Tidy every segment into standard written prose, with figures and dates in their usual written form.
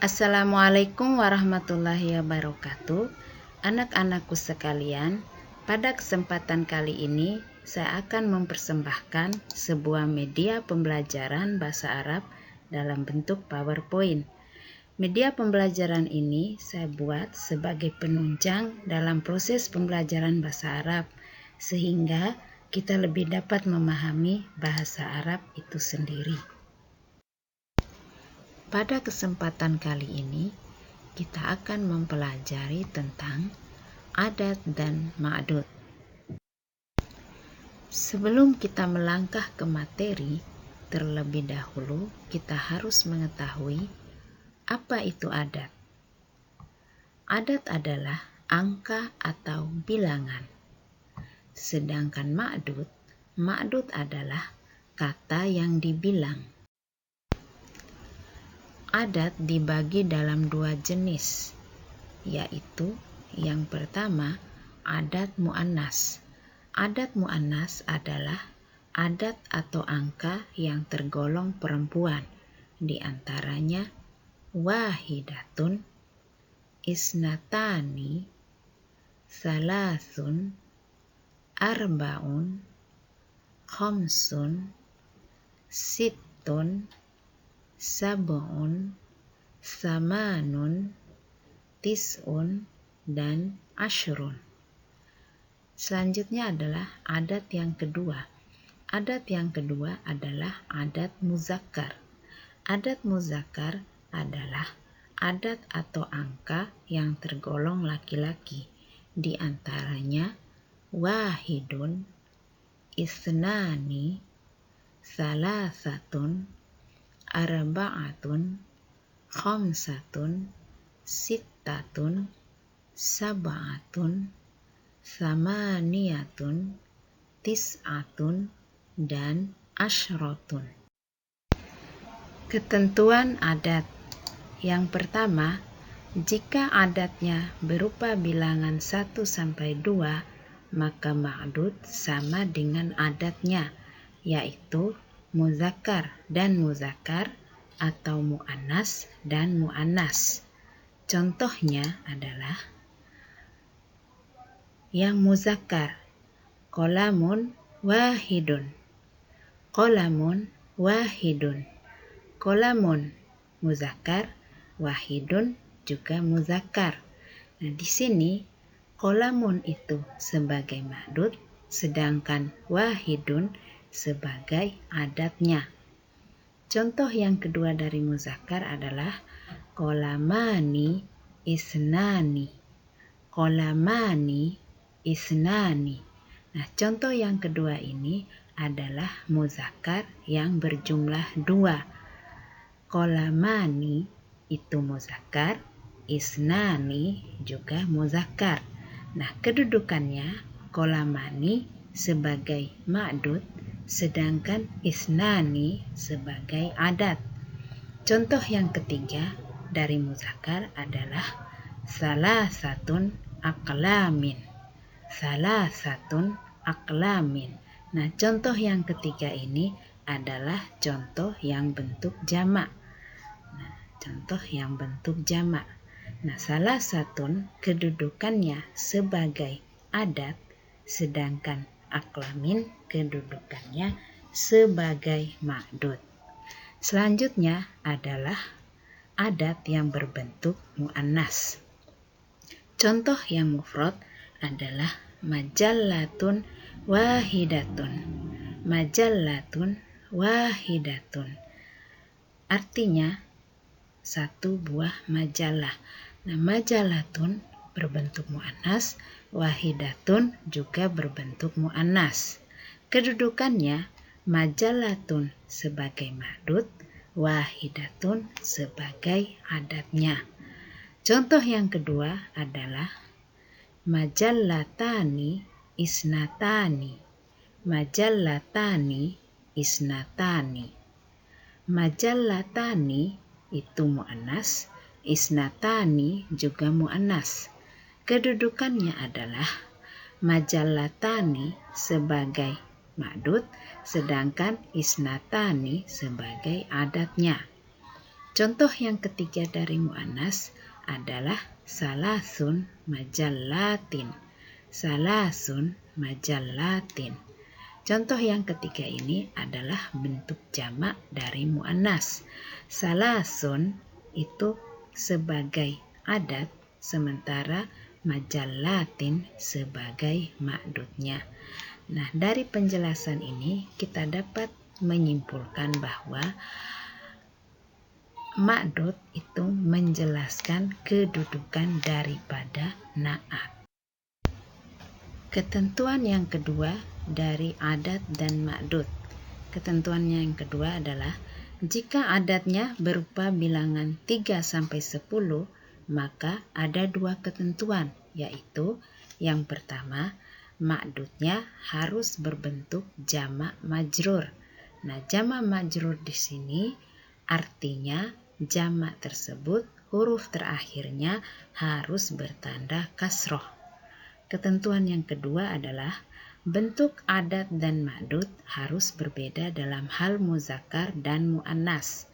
Assalamualaikum warahmatullahi wabarakatuh. Anak-anakku sekalian, pada kesempatan kali ini saya akan mempersembahkan sebuah media pembelajaran bahasa Arab dalam bentuk PowerPoint. Media pembelajaran ini saya buat sebagai penunjang dalam proses pembelajaran bahasa Arab, sehingga kita lebih dapat memahami bahasa Arab itu sendiri. Pada kesempatan kali ini, kita akan mempelajari tentang adat dan ma'dud. Sebelum kita melangkah ke materi, terlebih dahulu kita harus mengetahui apa itu adat. Adat adalah angka atau bilangan. Sedangkan ma'dud adalah kata yang dibilang. Adat dibagi dalam dua jenis, yaitu yang pertama adat mu'annas. Adat mu'annas adalah adat atau angka yang tergolong perempuan, di antaranya wahidatun, isnatani, salasun, arbaun, khamsun, sittun, sab'un, samanun, tis'un, dan ashrun. Selanjutnya adalah adat yang kedua. Adat yang kedua adalah adat muzakkar. Adat muzakkar adalah adat atau angka yang tergolong laki-laki, di antaranya wahidun, isnani, salasatun, arba'atun, khamsatun, sittatun, sab'atun, samaniyatun, tis'atun, dan ashrotun. Ketentuan adat. Yang pertama, jika adatnya berupa bilangan 1 sampai 2, maka ma'dud sama dengan adatnya, yaitu muzakkar dan muzakkar atau mu'annas dan mu'annas. Contohnya adalah yang muzakkar, qolamun wahidun, qolamun wahidun, qolamun muzakkar, wahidun juga muzakkar. Nah, di sini qolamun itu sebagai ma'dud, sedangkan wahidun sebagai adatnya. Contoh yang kedua dari muzakkar adalah qolamani isnani, qolamani isnani. Nah, contoh yang kedua ini adalah muzakkar yang berjumlah 2. Qolamani itu muzakkar, isnani juga muzakkar. Nah, kedudukannya qolamani sebagai ma'dud, sedangkan isnani sebagai adat. Contoh yang ketiga dari muzakkar adalah salasatun aqlamin, salasatun aqlamin. Nah, contoh yang ketiga ini adalah contoh yang bentuk jamak. Nah, contoh yang bentuk jamak. Nah, salasatun kedudukannya sebagai adat, sedangkan aqlamin kedudukannya sebagai ma'dud. Selanjutnya adalah adat yang berbentuk mu'annas. Contoh yang mufrad adalah majallatun wahidatun, majallatun wahidatun. Artinya satu buah majalah. Nah, majallatun berbentuk mu'annas, wahidatun juga berbentuk mu'annas. Kedudukannya majallatun sebagai ma'dud, wahidatun sebagai adatnya. Contoh yang kedua adalah majallatani isnatani, majallatani isnatani. Majallatani itu mu'annas, isnatani juga mu'annas. Kedudukannya adalah majallatani sebagai ma'dud, sedangkan isnatani sebagai adatnya. Contoh yang ketiga dari mu'annas adalah salasun majallatin. Salasun majallatin. Contoh yang ketiga ini adalah bentuk jamak dari mu'annas. Salasun itu sebagai adat, sementara majallatin sebagai ma'dudnya. Nah, dari penjelasan ini kita dapat menyimpulkan bahwa ma'dud itu menjelaskan kedudukan daripada na'at. Ketentuan yang kedua dari adat dan ma'dud. Ketentuan yang kedua adalah jika adatnya berupa bilangan 3-10, maka ada dua ketentuan, yaitu yang pertama, ma'dudnya harus berbentuk jamak majrur. Nah, jamak majrur di sini artinya jamak tersebut huruf terakhirnya harus bertanda kasroh. Ketentuan yang kedua adalah bentuk adat dan ma'dud harus berbeda dalam hal muzakkar dan mu'annas.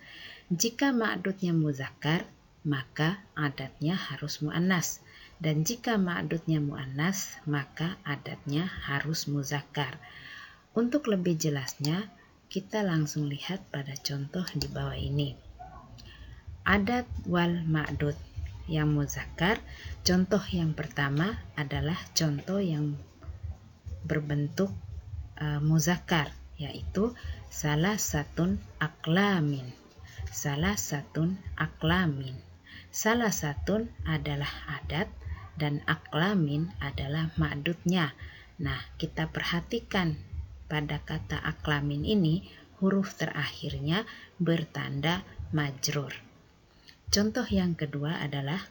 Jika ma'dudnya muzakkar, maka adatnya harus mu'annas. Dan jika ma'dudnya mu'annas, maka adatnya harus muzakkar. Untuk lebih jelasnya, kita langsung lihat pada contoh di bawah ini. Adat wal ma'dud yang muzakkar, contoh yang pertama adalah contoh yang berbentuk muzakkar, yaitu salasatun aklamin. Salasatun aklamin. Salasatun adalah adat dan aklamin adalah ma'dudnya. Nah, kita perhatikan pada kata aklamin ini huruf terakhirnya bertanda majrur. Contoh yang kedua adalah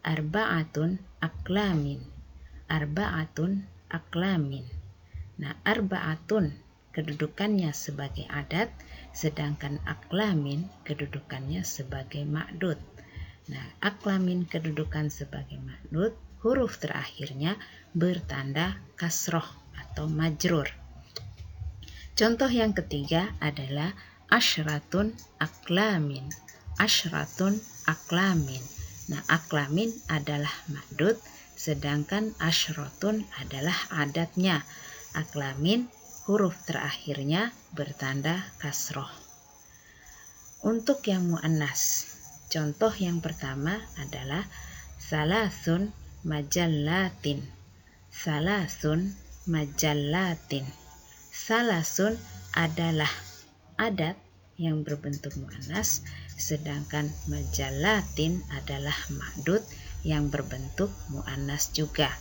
arba'atun aklamin. Arba'atun aklamin. Nah, arba'atun kedudukannya sebagai adat, sedangkan aklamin kedudukannya sebagai ma'dud. Nah, aklamin kedudukan sebagai ma'dud, huruf terakhirnya bertanda kasroh atau majrur. Contoh yang ketiga adalah asyratun aklamin. Asyratun aklamin. Nah, aklamin adalah ma'dud, sedangkan asyratun adalah adatnya. Aklamin huruf terakhirnya bertanda kasroh. Untuk yang mu'annas, contoh yang pertama adalah salasun majallatin. Salasun majallatin. Salasun adalah adat yang berbentuk mu'annas, sedangkan majallatin adalah ma'dud yang berbentuk mu'annas juga.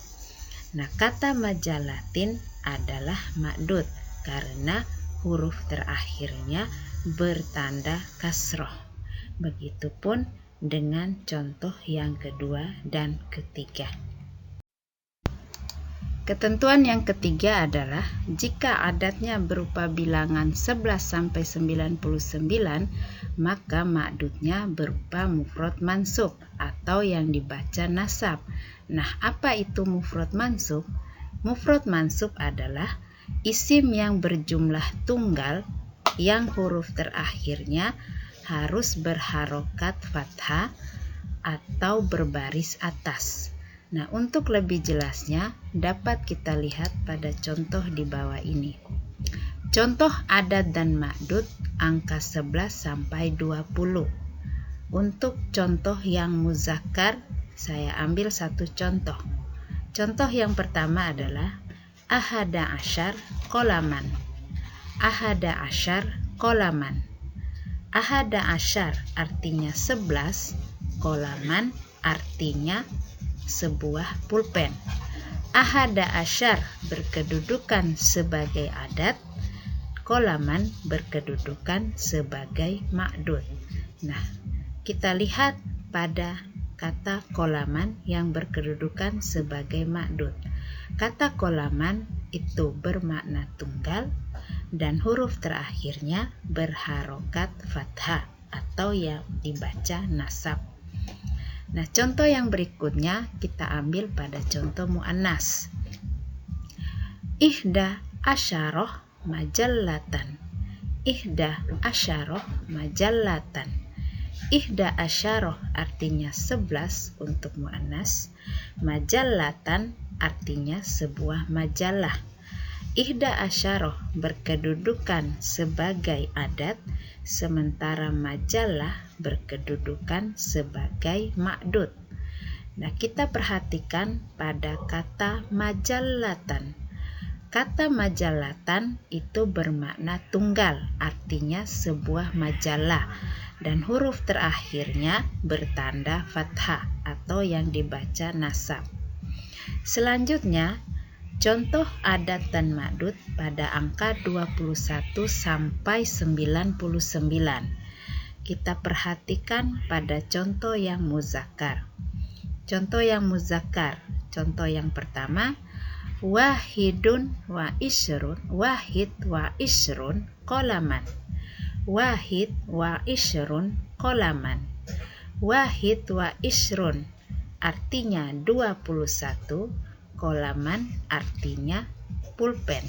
Nah, kata majallatin adalah ma'dud karena huruf terakhirnya bertanda kasroh. Begitupun dengan contoh yang kedua dan ketiga. Ketentuan yang ketiga adalah jika adatnya berupa bilangan 11-99, maka ma'dudnya berupa mufrad mansub atau yang dibaca nasab. Nah, apa itu mufrad mansub? Mufrad mansub adalah isim yang berjumlah tunggal yang huruf terakhirnya harus berharokat fathah atau berbaris atas. Nah, untuk lebih jelasnya dapat kita lihat pada contoh di bawah ini. Contoh adat dan ma'dud angka 11-20. Untuk contoh yang muzakkar, saya ambil satu contoh. Contoh yang pertama adalah ahada asyar qolaman. Ahada asyar qolaman. Ahada asyar artinya 11, qolaman artinya sebuah pulpen. Ahada asyar berkedudukan sebagai adat, qolaman berkedudukan sebagai ma'dud. Nah, kita lihat pada kata qolaman yang berkedudukan sebagai ma'dud. Kata qolaman itu bermakna tunggal dan huruf terakhirnya berharokat fathah atau yang dibaca nasab. Nah, contoh yang berikutnya kita ambil pada contoh mu'annas. Ihda asyaroh majallatan. Ihda asyaroh majallatan. Ihda asyaroh artinya 11 untuk muannas. Majallatan artinya sebuah majalah. Ihda asyaroh berkedudukan sebagai adat, sementara majalah berkedudukan sebagai ma'dud. Nah, kita perhatikan pada kata majallatan. Kata majallatan itu bermakna tunggal, artinya sebuah majalah, dan huruf terakhirnya bertanda fathah atau yang dibaca nasab. Selanjutnya, contoh adat dan ma'dud pada angka 21 sampai 99. Kita perhatikan pada contoh yang muzakkar. Contoh yang muzakkar, contoh yang pertama, wahidun wa isyrun, wahid wa isyrun qolaman. Wahid wa isyrun qolaman. Wahid wa isyrun artinya 21, qolaman artinya pulpen.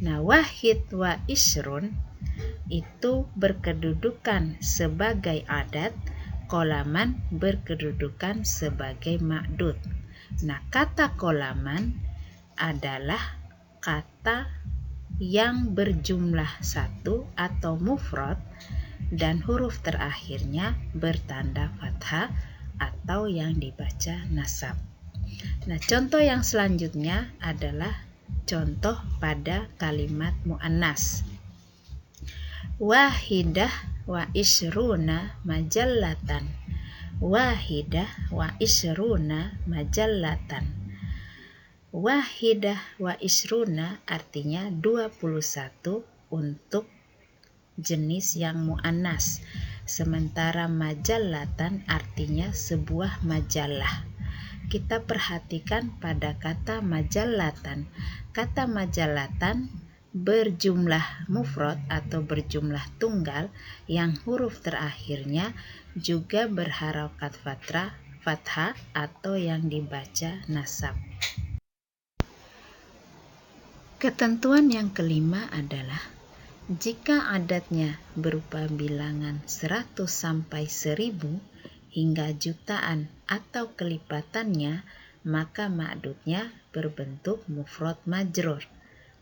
Nah, wahid wa isyrun itu berkedudukan sebagai adat, qolaman berkedudukan sebagai ma'dud. Nah, kata qolaman adalah kata yang berjumlah 1 atau mufrad dan huruf terakhirnya bertanda fathah atau yang dibaca nasab. Nah, contoh yang selanjutnya adalah contoh pada kalimat muannas. Wahidah wa isyruna majallatan. Wahidah wa isyruna majallatan. Wahidah wa isruna artinya 21 untuk jenis yang mu'annas. Sementara majallatan artinya sebuah majalah. Kita perhatikan pada kata majallatan. Kata majallatan berjumlah mufrad atau berjumlah tunggal yang huruf terakhirnya juga berharokat fathah atau yang dibaca nasab. Ketentuan yang kelima adalah jika adatnya berupa bilangan 100 sampai 1000 hingga jutaan atau kelipatannya, maka ma'dudnya berbentuk mufrad majrur.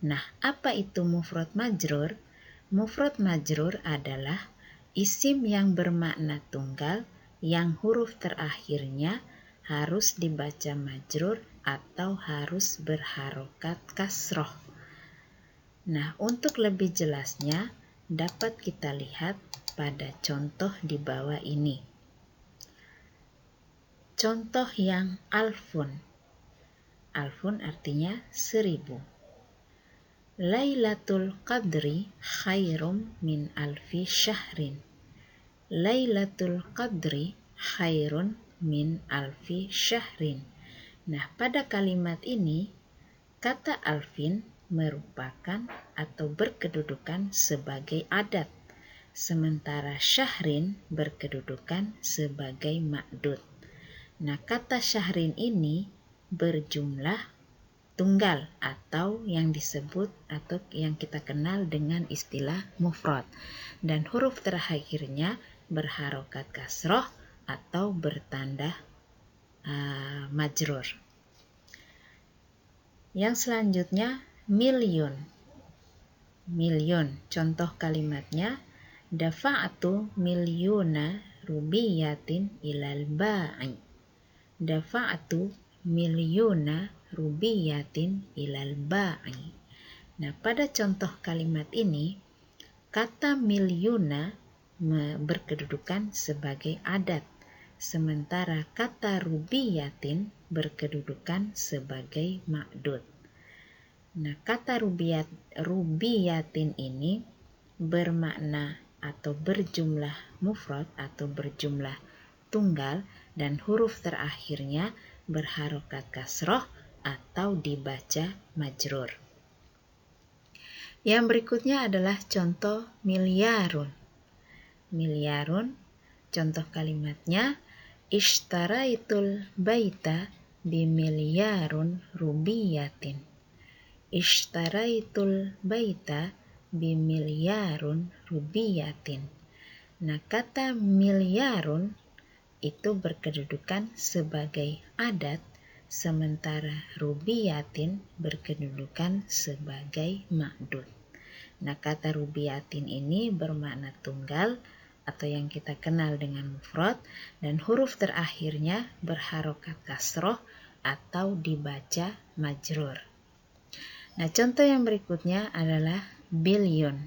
Nah, apa itu mufrad majrur? Mufrad majrur adalah isim yang bermakna tunggal yang huruf terakhirnya harus dibaca majrur atau harus berharokat kasroh. Nah, untuk lebih jelasnya dapat kita lihat pada contoh di bawah ini. Contoh yang alfun. Alfun artinya 1000. Lailatul qadri khairum min alfi syahrin. Lailatul qadri khairun min alfi syahrin. Nah, pada kalimat ini kata alfin merupakan atau berkedudukan sebagai adat, sementara syahrin berkedudukan sebagai ma'dud. Nah, kata syahrin ini berjumlah tunggal atau yang disebut atau yang kita kenal dengan istilah mufrad, dan huruf terakhirnya berharokat kasroh atau bertanda majrur. Yang selanjutnya milyun. Milyun, contoh kalimatnya dafa'atu milyuna rubiyatin ilal ba'i. Dafa'atu milyuna rubiyatin ilal ba'i. Nah, pada contoh kalimat ini kata milyuna berkedudukan sebagai adat, sementara kata rubiyatin berkedudukan sebagai ma'dud. Nah, kata rubiyatin ini bermakna atau berjumlah mufrad atau berjumlah tunggal dan huruf terakhirnya berharokat kasroh atau dibaca majrur. Yang berikutnya adalah contoh milyarun. Milyarun, contoh kalimatnya ishtaraitul baita bimilyarun rubiyatin. Ishtaraitul baita bimilyarun rubiyatin. Nah, kata milyarun itu berkedudukan sebagai adat, sementara rubiyatin berkedudukan sebagai ma'dud. Nah, kata rubiyatin ini bermakna tunggal atau yang kita kenal dengan mufrad, dan huruf terakhirnya berharokat kasroh atau dibaca majrur. Nah, contoh yang berikutnya adalah bilyun.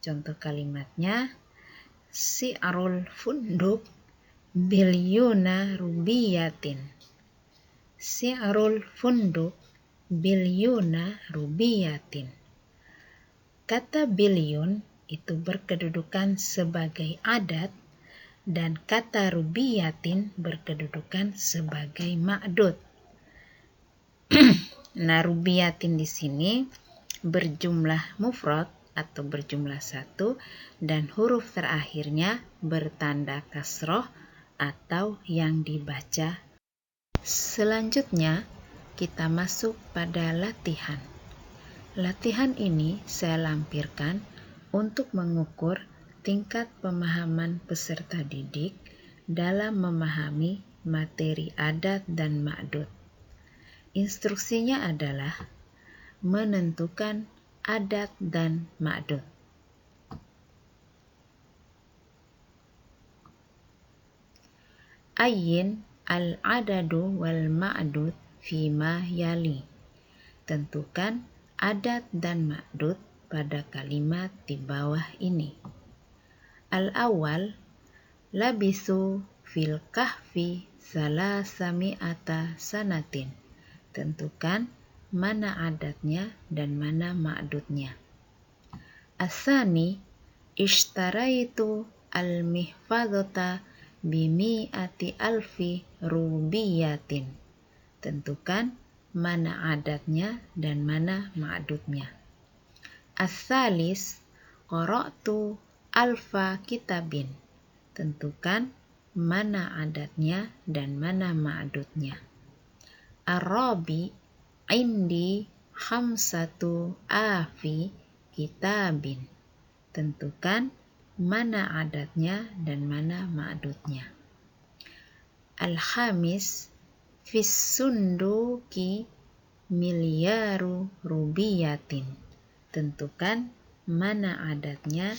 Contoh kalimatnya, si'arul funduk bilyuna rubiyatin. Si'arul funduk bilyuna rubiyatin. Kata bilyun itu berkedudukan sebagai adat dan kata rubiyatin berkedudukan sebagai ma'dud. Nah, rubiyatin di sini berjumlah mufrad atau berjumlah 1 dan huruf terakhirnya bertanda kasroh atau yang dibaca. Selanjutnya kita masuk pada latihan. Latihan ini saya lampirkan untuk mengukur tingkat pemahaman peserta didik dalam memahami materi adat dan ma'dud. Instruksinya adalah menentukan adat dan ma'dud. Ayyin al-adadu wal ma'dud fima yali. Tentukan adat dan ma'dud pada kalimat di bawah ini. Al-awwal, labisu fil kahfi salasami'ata sanatin. Tentukan mana adatnya dan mana ma'dudnya. As-sani, ishtaraitu al-mihfadhata bimi'ati alfi rubiyatin. Tentukan mana adatnya dan mana ma'dudnya. As-salis, qara'tu alfa kitabin. Tentukan mana adatnya dan mana ma'dudnya. Ar-rabi, indi khamsatu afi kitabin. Tentukan mana adatnya dan mana ma'dudnya. Al-khamis, fis sunduki milyaru rubiyatin. Tentukan mana adatnya.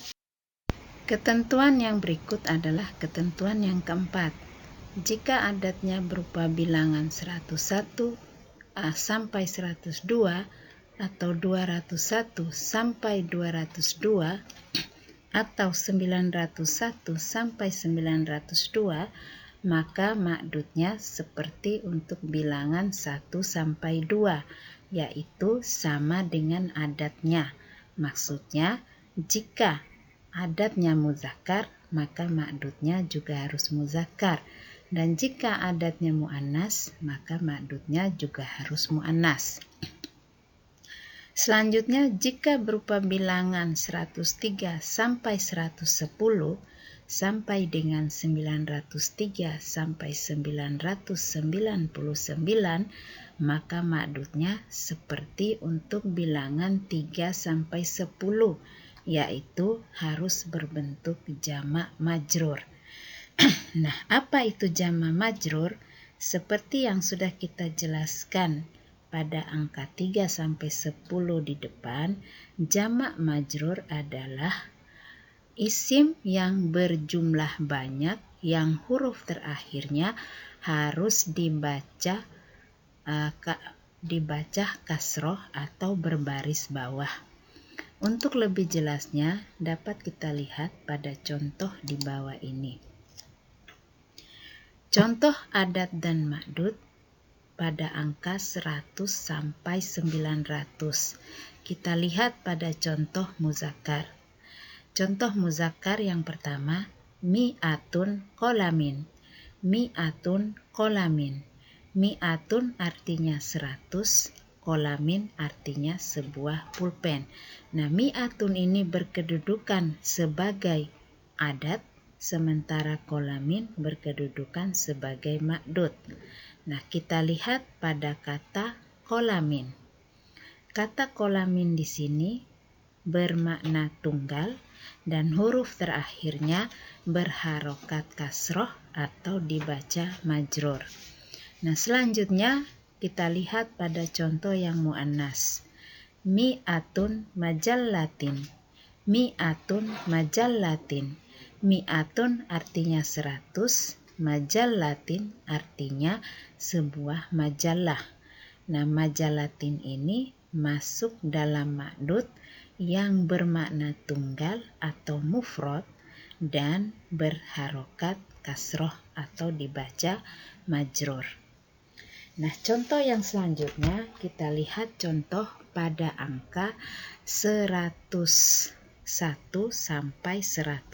Ketentuan yang berikut adalah ketentuan yang keempat. Jika adatnya berupa bilangan 101 sampai 102 atau 201 sampai 202 atau 901 sampai 902, maka ma'dudnya seperti untuk bilangan 1 sampai 2, yaitu sama dengan adatnya. Maksudnya, jika adatnya muzakkar, maka ma'dudnya juga harus muzakkar. Dan jika adatnya mu'annas, maka ma'dudnya juga harus mu'annas. Selanjutnya, jika berupa bilangan 103 sampai 110 sampai dengan 903 sampai 999, maka ma'dudnya seperti untuk bilangan 3 sampai 10, yaitu harus berbentuk jamak majrur. Nah, apa itu jamak majrur? Seperti yang sudah kita jelaskan pada angka 3 sampai 10 di depan, jamak majrur adalah isim yang berjumlah banyak yang huruf terakhirnya harus dibaca kasroh atau berbaris bawah. Untuk lebih jelasnya dapat kita lihat pada contoh di bawah ini. Contoh adat dan ma'dud pada angka 100 sampai 900. Kita lihat pada contoh muzakkar. Contoh muzakkar yang pertama, mi'atun qolamin. Mi'atun qolamin. Mi'atun artinya 100, qolamin artinya sebuah pulpen. Nah, mi'atun ini berkedudukan sebagai adat, sementara qolamin berkedudukan sebagai ma'dud. Nah, kita lihat pada kata qolamin. Kata qolamin di sini bermakna tunggal dan huruf terakhirnya berharokat kasroh atau dibaca majrur. Nah, selanjutnya kita lihat pada contoh yang muannas. Mi'atun majallatin. Mi'atun majallatin. Mi'atun artinya 100, majallatin artinya sebuah majalah. Nah, majallatin ini masuk dalam ma'dud yang bermakna tunggal atau mufrad dan berharokat kasroh atau dibaca majrur. Nah, contoh yang selanjutnya kita lihat contoh pada angka 101 sampai 110.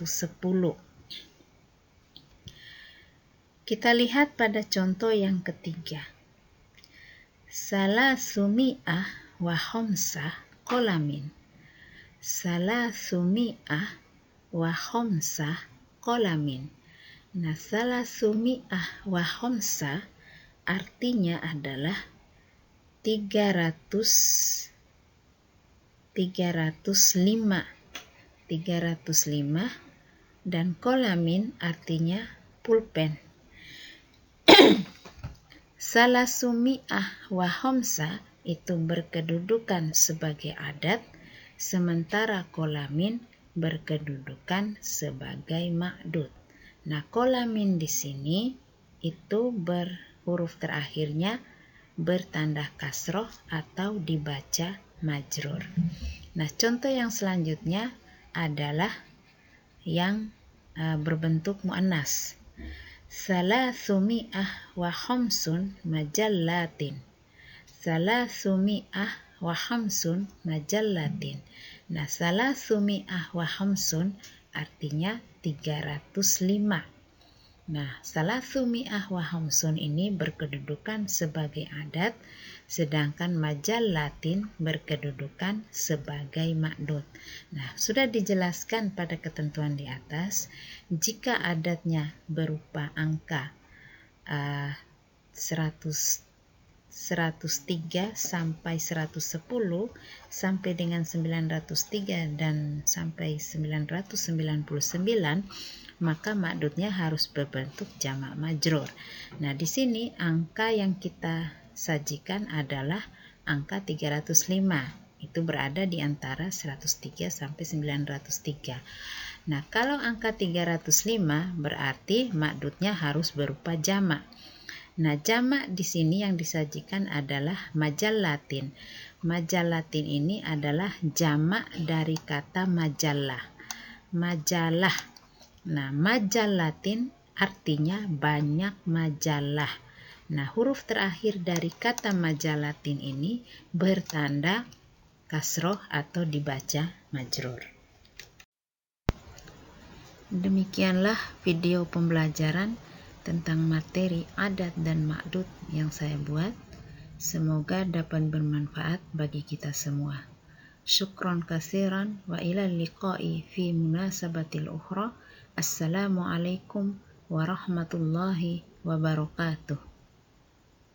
Kita lihat pada contoh yang ketiga. Salasumi'ah wa khamsah qalamin. Salasumi'ah wa khamsah qalamin. Nah, salasumi'ah wa khamsah artinya adalah 305 dan qalamin artinya pulpen. Salasumi'ah wa khamsah itu berkedudukan sebagai adat, sementara qalamin berkedudukan sebagai ma'dud. Nah, qalamin di sini itu huruf terakhirnya bertanda kasroh atau dibaca majrur. Nah, contoh yang selanjutnya adalah yang berbentuk muannas. Salasumi'ah wa khamsun majallatin. Salasumi'ah wa khamsun majallatin. Nah, salasumi'ah wa khamsun artinya 305. Nah, salasumi'ah wa khamsun ini berkedudukan sebagai adat, sedangkan majallatin berkedudukan sebagai ma'dud. Nah, sudah dijelaskan pada ketentuan di atas, jika adatnya berupa angka 103 sampai 110 sampai dengan 903 dan sampai 999, maka ma'dudnya harus berbentuk jamak majrur. Nah, di sini angka yang kita sajikan adalah angka 305. Itu berada di antara 103 sampai 903. Nah, kalau angka 305 berarti ma'dudnya harus berupa jamak. Nah, jamak di sini yang disajikan adalah majallatin. Majallatin ini adalah jamak dari kata majalah. Majalah. Nah, majallatin artinya banyak majalah. Nah, huruf terakhir dari kata majallatin ini bertanda kasroh atau dibaca majrur. Demikianlah video pembelajaran tentang materi adat dan ma'dud yang saya buat. Semoga dapat bermanfaat bagi kita semua. Syukron katsiran wa ilal liqa'i fi munasabatil ukhra. Assalamualaikum warahmatullahi wabarakatuh.